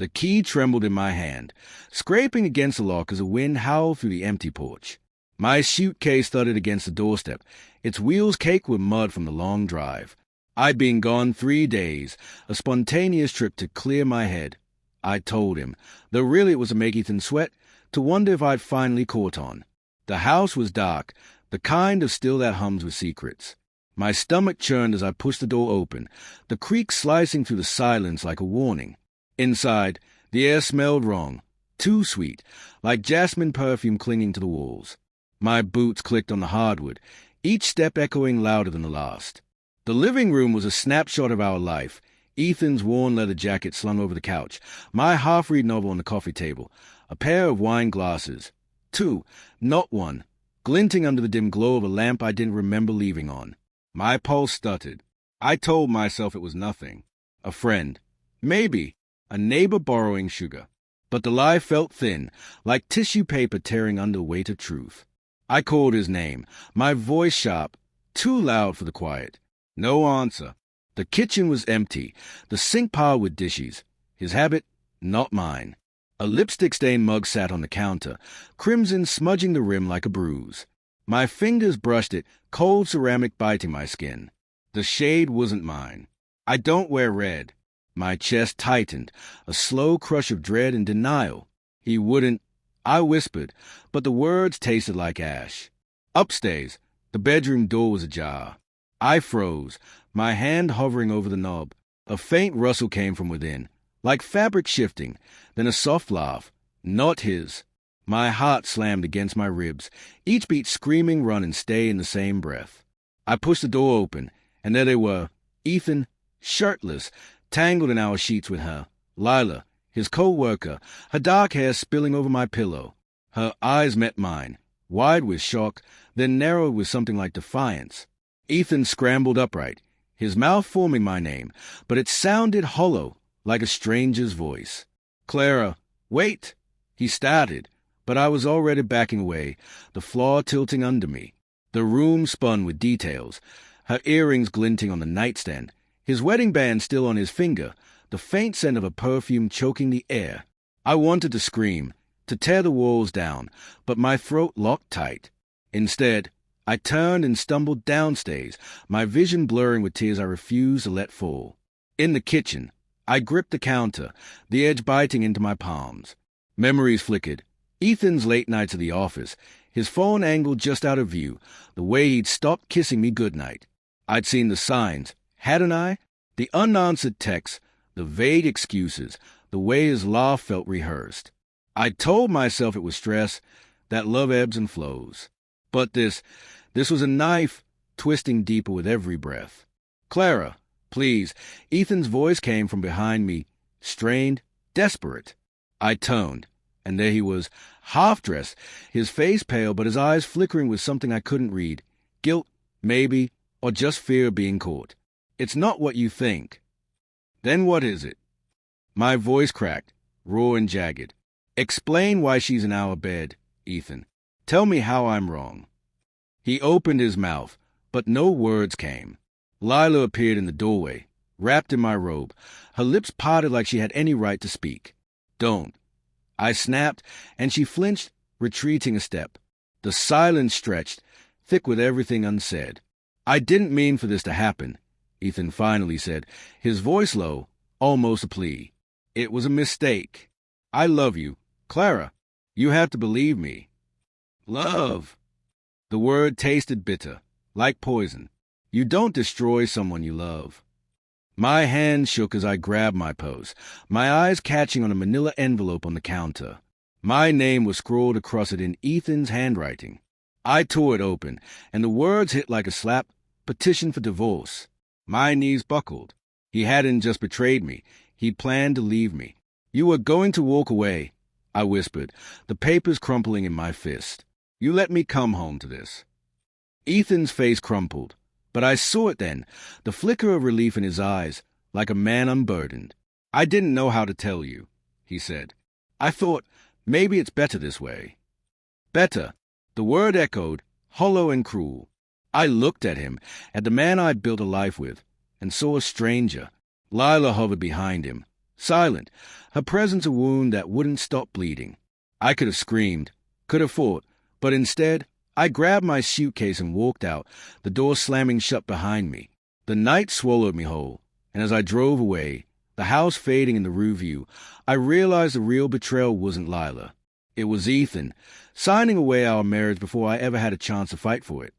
The key trembled in my hand, scraping against the lock as a wind howled through the empty porch. My suitcase thudded against the doorstep, its wheels caked with mud from the long drive. I'd been gone 3 days, a spontaneous trip to clear my head. I told him, though really it was to make Ethan sweat, to wonder if I'd finally caught on. The house was dark, the kind of still that hums with secrets. My stomach churned as I pushed the door open, the creak slicing through the silence like a warning. Inside, the air smelled wrong, too sweet, like jasmine perfume clinging to the walls. My boots clicked on the hardwood, each step echoing louder than the last. The living room was a snapshot of our life, Ethan's worn leather jacket slung over the couch, my half-read novel on the coffee table, a pair of wine glasses. 2, not 1, glinting under the dim glow of a lamp I didn't remember leaving on. My pulse stuttered. I told myself it was nothing. A friend. Maybe. A neighbor borrowing sugar. But the lie felt thin, like tissue paper tearing under the weight of truth. I called his name, my voice sharp, too loud for the quiet. No answer. The kitchen was empty, the sink piled with dishes. His habit, not mine. A lipstick-stained mug sat on the counter, crimson smudging the rim like a bruise. My fingers brushed it, cold ceramic biting my skin. The shade wasn't mine. I don't wear red. My chest tightened, a slow crush of dread and denial. He wouldn't. I whispered, but the words tasted like ash. Upstairs, the bedroom door was ajar. I froze, my hand hovering over the knob. A faint rustle came from within, like fabric shifting, then a soft laugh. Not his. My heart slammed against my ribs, each beat screaming run and stay in the same breath. I pushed the door open, and there they were, Ethan, shirtless, tangled in our sheets with her, Lila, his co-worker, her dark hair spilling over my pillow. Her eyes met mine, wide with shock, then narrowed with something like defiance. Ethan scrambled upright, his mouth forming my name, but it sounded hollow, like a stranger's voice. "Clara, wait!" He started, but I was already backing away, the floor tilting under me. The room spun with details, her earrings glinting on the nightstand, his wedding band still on his finger, the faint scent of a perfume choking the air. I wanted to scream, to tear the walls down, but my throat locked tight. Instead, I turned and stumbled downstairs, my vision blurring with tears I refused to let fall. In the kitchen, I gripped the counter, the edge biting into my palms. Memories flickered. Ethan's late nights at the office, his phone angled just out of view, the way he'd stopped kissing me goodnight. I'd seen the signs, hadn't I? The unanswered texts, the vague excuses, the way his laugh felt rehearsed. I'd told myself it was stress, that love ebbs and flows. But this was a knife, twisting deeper with every breath. "Clara, please." Ethan's voice came from behind me, strained, desperate. I turned, and there he was, half-dressed, his face pale but his eyes flickering with something I couldn't read. Guilt, maybe, or just fear of being caught. "It's not what you think." "Then what is it?" My voice cracked, raw and jagged. "Explain why she's in our bed, Ethan. Tell me how I'm wrong." He opened his mouth, but no words came. Lila appeared in the doorway, wrapped in my robe, her lips parted like she had any right to speak. "Don't." I snapped, and she flinched, retreating a step. The silence stretched, thick with everything unsaid. "I didn't mean for this to happen," Ethan finally said, his voice low, almost a plea. "It was a mistake. I love you. Clara, you have to believe me." "Love." The word tasted bitter, like poison. You don't destroy someone you love. My hand shook as I grabbed my purse, my eyes catching on a manila envelope on the counter. My name was scrawled across it in Ethan's handwriting. I tore it open, and the words hit like a slap, "Petition for divorce." My knees buckled. He hadn't just betrayed me. He'd planned to leave me. "You were going to walk away," I whispered, the papers crumpling in my fist. "You let me come home to this." Ethan's face crumpled, but I saw it then, the flicker of relief in his eyes, like a man unburdened. "I didn't know how to tell you," he said. "I thought maybe it's better this way." Better. The word echoed, hollow and cruel. I looked at him, at the man I'd built a life with, and saw a stranger. Lila hovered behind him, silent, her presence a wound that wouldn't stop bleeding. I could have screamed, could have fought, but instead, I grabbed my suitcase and walked out, the door slamming shut behind me. The night swallowed me whole, and as I drove away, the house fading in the rear view, I realized the real betrayal wasn't Lila. It was Ethan, signing away our marriage before I ever had a chance to fight for it.